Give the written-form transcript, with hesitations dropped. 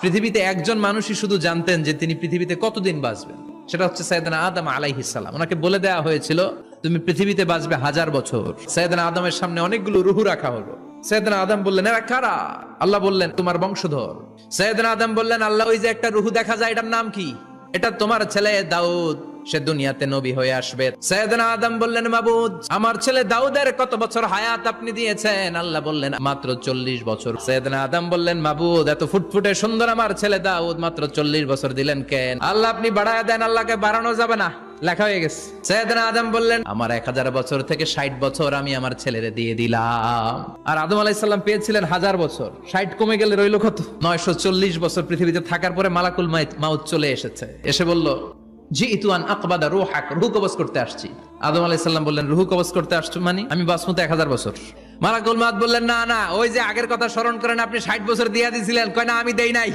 পৃথিবীতে একজন মানুষই শুধু জানতেন যে তিনি পৃথিবীতে কতদিন বাঁচবেন, সেটা হচ্ছে সাইয়েদনা আদম আলাইহিস সালাম। ওনাকে বলে দেওয়া হয়েছিল তুমি পৃথিবীতে বাঁচবে 1000 বছর। সাইয়েদনা আদমের সামনে অনেকগুলো রুহু রাখা হলো। সাইয়েদনা আদম বললেন এরা কারা? আল্লাহ বললেন তোমার বংশধর। সাইয়েদনা আদম বললেন আল্লাহ ওই যে একটা রুহু দেখা যায় এটার নাম কি? এটা তোমার ছেলে দাউদ, সে দুনিয়াতে নবী হয়ে আসবে। সাইয়েদনা আদম বললেন মাবুদ আমার ছেলে দাউদের কত বছর হায়াত আপনি দিয়েছেন? আল্লাহ বললেন মাত্র 40 বছর। সাইয়েদনা আদম বললেন মাবুদ এত ফুটফুটে সুন্দর আমার ছেলে দাউদ মাত্র 40 বছর দিলেন কেন? আল্লাহ আপনি বাড়ায় দেন, আল্লাহকে বাড়ানো যাবে না, লেখা হয়ে গেছে। সাইয়েদনা আদম বললেন আমার 1000 বছর থেকে 60 বছর আমি আমার ছেলেরে দিয়ে দিলাম। আর আদম আলাইহিস সালাম পেয়েছিলেন 1000 বছর, 60 কমে গেলে রইল কত? 940 বছর পৃথিবীতে থাকার পরে মালাকুল মাউত চলে এসেছে, এসে বলল জিইতু আন আকবাদা রূহাক, রূহ কবজ করতে আসছি। আদম আলাইহিস সালাম বললেন রূহ কবজ করতে আসছো মানে আমি বাঁচবো তো 1000 বছর। মালাকুল মাউত বললেন না না, ওই যে আগের কথা স্মরণ করেন আপনি 60 বছর দিয়া দিয়েছিলেন। কয় না আমি দেই নাই।